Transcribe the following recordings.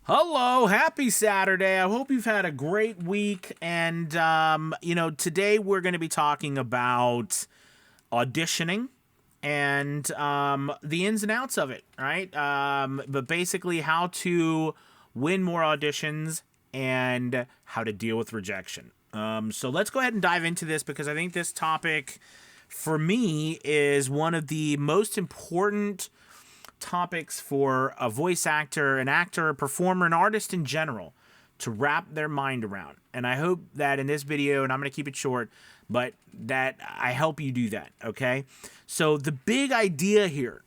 Hello, happy Saturday. I hope you've had a great week. And, today we're going to be talking about auditioning and the ins and outs of it, right? But basically, how to win more auditions and how to deal with rejection. So let's go ahead and dive into this because I think this topic, for me, is one of the most important topics for a voice actor, an actor, a performer, an artist in general to wrap their mind around. And I hope that in this video, and I'm going to keep it short, but that I help you do that, okay? So the big idea here,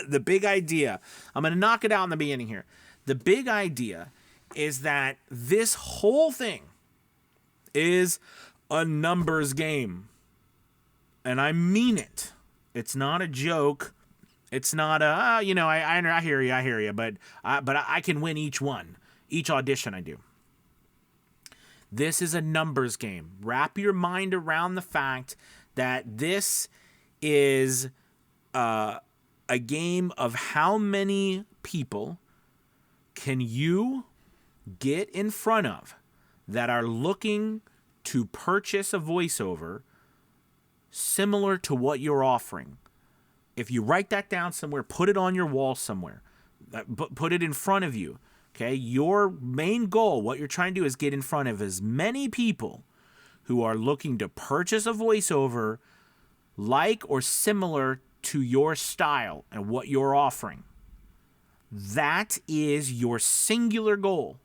the big idea, I'm going to knock it out in the beginning here. The big idea is that this whole thing is a numbers game. And I mean it. It's not a joke. It's not I hear you, but I can win each one, each audition I do. This is a numbers game. Wrap your mind around the fact that this is a game of how many people can you get in front of that are looking to purchase a voiceover similar to what you're offering. If you write that down somewhere, put it on your wall somewhere, put it in front of you, okay? Your main goal, what you're trying to do is get in front of as many people who are looking to purchase a voiceover like or similar to your style and what you're offering. That is your singular goal,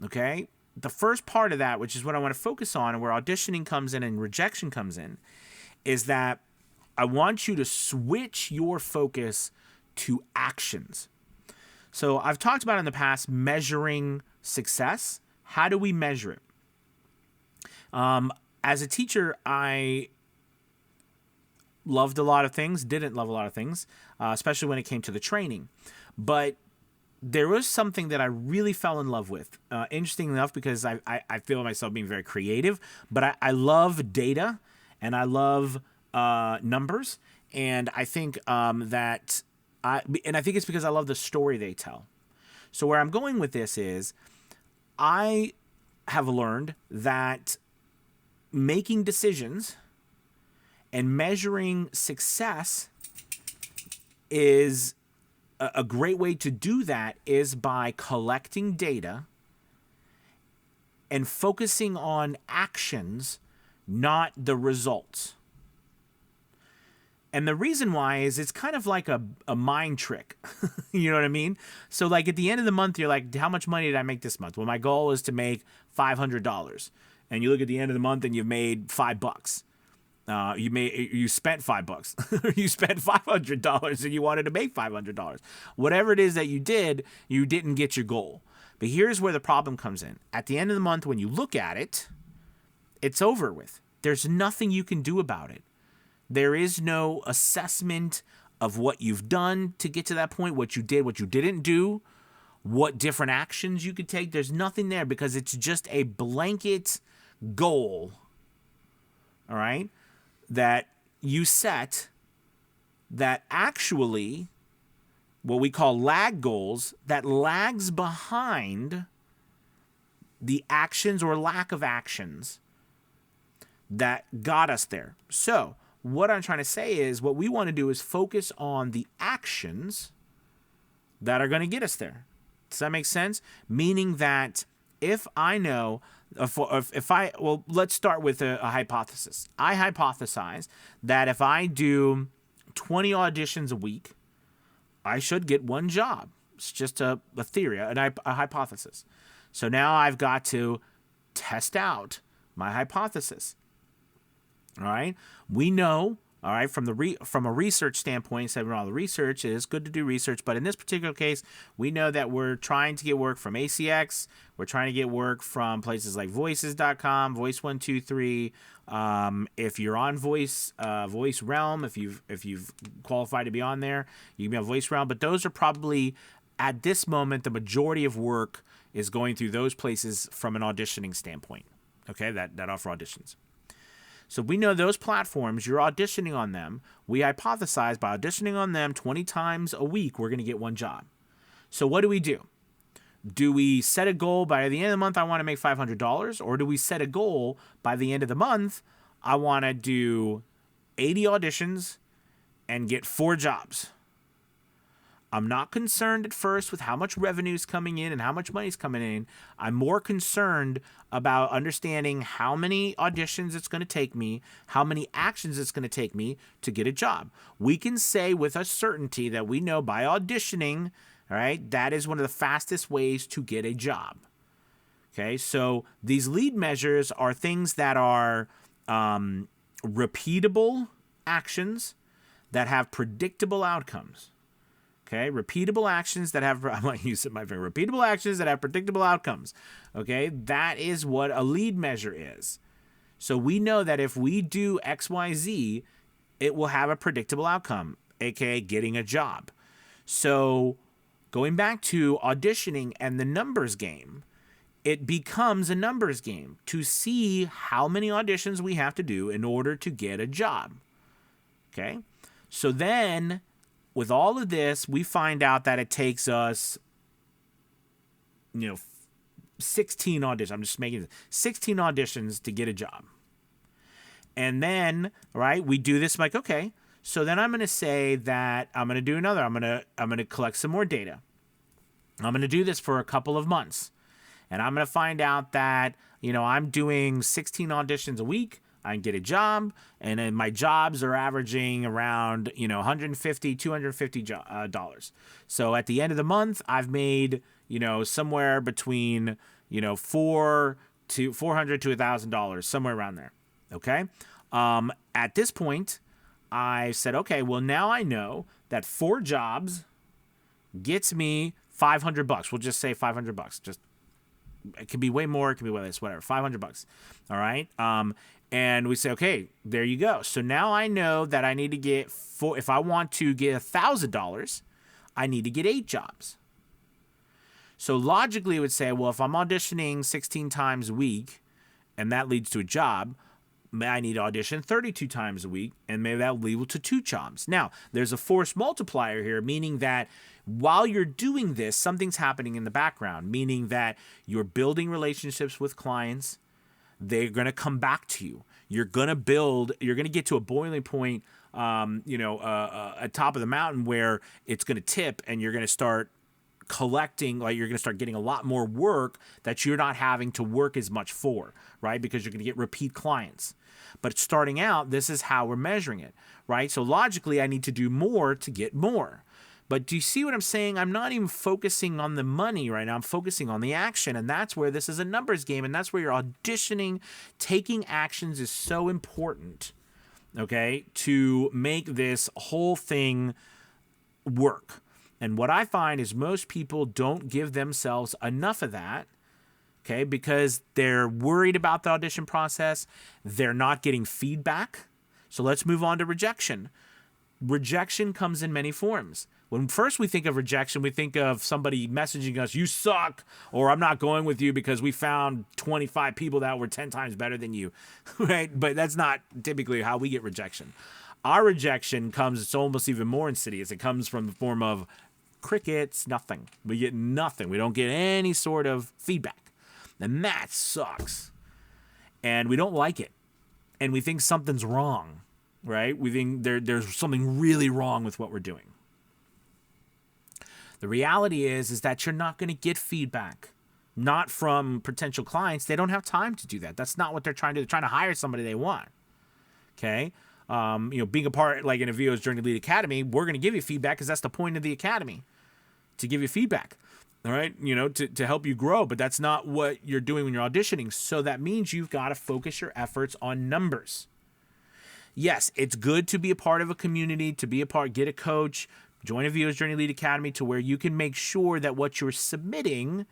okay? The first part of that, which is what I want to focus on and where auditioning comes in and rejection comes in, is that I want you to switch your focus to actions. So I've talked about in the past measuring success. How do we measure it? As a teacher, I loved a lot of things, didn't love a lot of things, especially when it came to the training. But there was something that I really fell in love with. Interesting enough, because I feel myself being very creative, but I love data and I love numbers, and I think I think it's because I love the story they tell. So where I'm going with this is, I have learned that making decisions and measuring success is a great way to do that is by collecting data and focusing on actions, not the results. And the reason why is it's kind of like a mind trick. You know what I mean? So like at the end of the month, you're like, how much money did I make this month? Well, my goal is to make $500. And you look at the end of the month and you've made $5. You spent $5. You spent $500 and you wanted to make $500. Whatever it is that you did, you didn't get your goal. But here's where the problem comes in. At the end of the month, when you look at it, it's over with. There's nothing you can do about it. There is no assessment of what you've done to get to that point, what you did, what you didn't do, what different actions you could take. There's nothing there because it's just a blanket goal, all right, that you set that actually, what we call lag goals, that lags behind the actions or lack of actions that got us there. So what I'm trying to say is what we want to do is focus on the actions that are going to get us there. Does that make sense? Meaning that if I know, let's start with a hypothesis. I hypothesize that if I do 20 auditions a week, I should get one job. It's just a theory, a hypothesis. So now I've got to test out my hypothesis. All right. We know, all right, from a research standpoint, said all the research is good to do research, but in this particular case, we know that we're trying to get work from ACX, we're trying to get work from places like voices.com, Voice123. If you're on Voice Realm, if you've qualified to be on there, you can be on Voice Realm, but those are probably at this moment the majority of work is going through those places from an auditioning standpoint. Okay, that offer auditions. So we know those platforms, you're auditioning on them. We hypothesize by auditioning on them 20 times a week, we're going to get one job. So what do? Do we set a goal by the end of the month, I want to make $500? Or do we set a goal by the end of the month, I want to do 80 auditions and get 4 jobs? I'm not concerned at first with how much revenue is coming in and how much money is coming in. I'm more concerned about understanding how many auditions it's going to take me, how many actions it's going to take me to get a job. We can say with a certainty that we know by auditioning, all right, that is one of the fastest ways to get a job. Okay, so these lead measures are things that are repeatable actions that have predictable outcomes. Okay, repeatable actions that have, I might use my finger, repeatable actions that have predictable outcomes. Okay, that is what a lead measure is. So we know that if we do X, Y, Z, it will have a predictable outcome, aka getting a job. So going back to auditioning and the numbers game, it becomes a numbers game to see how many auditions we have to do in order to get a job. Okay, so then with all of this, we find out that it takes us, 16 auditions. I'm just making 16 auditions to get a job. And then, right, we do this. I'm like, okay, so then I'm going to say that I'm going to do another. I'm going to collect some more data. I'm going to do this for a couple of months. And I'm going to find out that, I'm doing 16 auditions a week. I can get a job, and then my jobs are averaging around, $150, $250. So at the end of the month, I've made, somewhere between, $400 to $1,000, somewhere around there. Okay. At this point, I said, okay, well, now I know that 4 jobs gets me $500. We'll just say $500. Just, it could be way more. It could be way less, whatever. $500. All right. And we say, okay, there you go. So now I know that I need to get if I want to get $1,000, I need to get 8 jobs. So logically it would say, well, if I'm auditioning 16 times a week and that leads to a job, I need to audition 32 times a week, and maybe that will lead to 2 jobs. Now, there's a force multiplier here, meaning that while you're doing this, something's happening in the background, meaning that you're building relationships with clients. They're going to come back to you. You're going to get to a boiling point, at top of the mountain where it's going to tip, and you're going to start collecting, like you're going to start getting a lot more work that you're not having to work as much for, right? Because you're going to get repeat clients. But starting out, this is how we're measuring it, right? So logically, I need to do more to get more. But do you see what I'm saying? I'm not even focusing on the money right now. I'm focusing on the action. And that's where this is a numbers game. And that's where your auditioning, taking actions is so important, okay, to make this whole thing work. And what I find is most people don't give themselves enough of that, okay, because they're worried about the audition process. They're not getting feedback. So let's move on to rejection. Rejection comes in many forms. When first we think of rejection, we think of somebody messaging us, you suck, or I'm not going with you because we found 25 people that were 10 times better than you, right? But that's not typically how we get rejection. Our rejection comes, it's almost even more insidious. It comes from the form of crickets, nothing. We get nothing. We don't get any sort of feedback. And that sucks. And we don't like it. And we think something's wrong, right? We think there's something really wrong with what we're doing. The reality is that you're not going to get feedback, not from potential clients. They don't have time to do that. That's not what they're trying to do. They're trying to hire somebody they want. Okay. Being a part, like in a VO's Journey Lead Academy, we're going to give you feedback because that's the point of the academy, to give you feedback. All right. To help you grow, but that's not what you're doing when you're auditioning. So that means you've got to focus your efforts on numbers. Yes, it's good to be a part of a community, get a coach, join a VO's Journey Lead Academy to where you can make sure that what you're submitting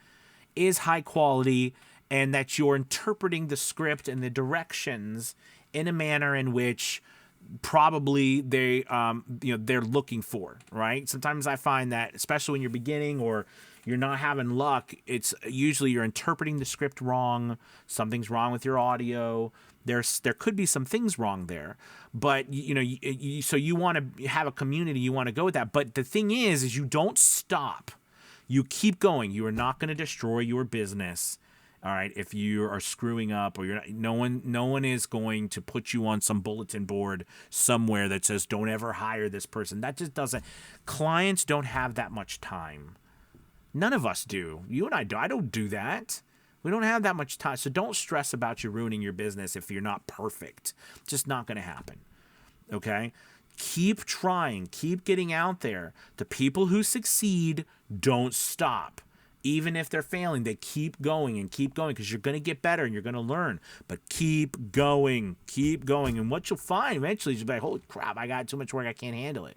is high quality and that you're interpreting the script and the directions in a manner in which probably they're looking for, right? Sometimes I find that, especially when you're beginning or you're not having luck, it's usually you're interpreting the script wrong. Something's wrong with your audio. There could be some things wrong there, but so you want to have a community, you want to go with that. But the thing is you don't stop. You keep going. You are not going to destroy your business. All right, if you are screwing up, or you're not, no one is going to put you on some bulletin board somewhere that says don't ever hire this person. That just doesn't. Clients don't have that much time. None of us do. You and I do. I don't do that. We don't have that much time. So don't stress about you ruining your business if you're not perfect. It's just not going to happen. Okay? Keep trying. Keep getting out there. The people who succeed don't stop. Even if they're failing, they keep going and keep going, because you're going to get better and you're going to learn. But keep going. Keep going. And what you'll find eventually is you'll be like, holy crap, I got too much work. I can't handle it.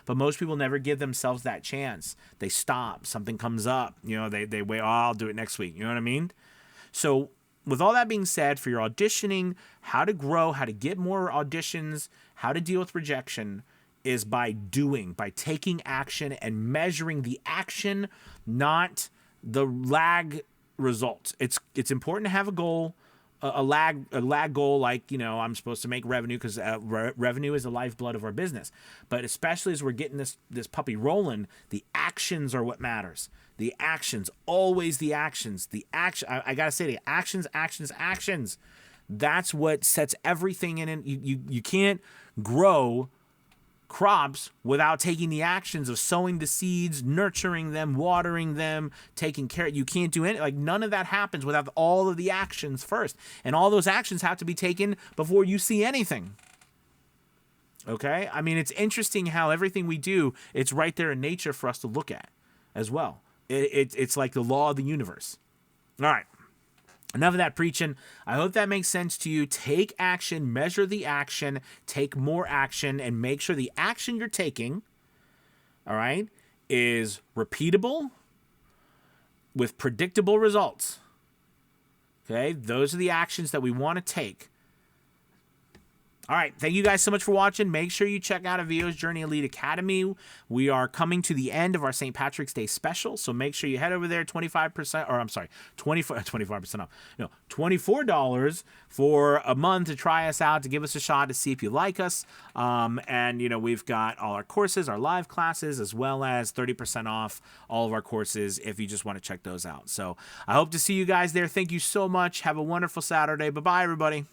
But most people never give themselves that chance. They stop. Something comes up. You know, they wait, oh, I'll do it next week. You know what I mean? So with all that being said, for your auditioning, how to grow, how to get more auditions, how to deal with rejection is by doing, by taking action and measuring the action, not the lag results. It's important to have a goal, a lag goal, like, you know, I'm supposed to make revenue, because revenue is the lifeblood of our business. But especially as we're getting this puppy rolling, the actions are what matters. The actions, always the actions. The action. I gotta say, the actions. That's what sets everything in. You can't grow crops without taking the actions of sowing the seeds, nurturing them, watering them, taking care. You can't do any, like, none of that happens without all of the actions first. And all those actions have to be taken before you see anything. Okay? I mean, it's interesting how everything we do, it's right there in nature for us to look at as well. It's like the law of the universe. All right. Enough of that preaching. I hope that makes sense to you. Take action, measure the action, take more action, and make sure the action you're taking, all right, is repeatable with predictable results. Okay? Those are the actions that we want to take. All right. Thank you guys so much for watching. Make sure you check out Avio's Journey Elite Academy. We are coming to the end of our St. Patrick's Day special, so make sure you head over there. 25%, or I'm sorry, 25% off. No, $24 for a month to try us out, to give us a shot, to see if you like us. And, you know, we've got all our courses, our live classes, as well as 30% off all of our courses if you just want to check those out. So I hope to see you guys there. Thank you so much. Have a wonderful Saturday. Bye-bye, everybody.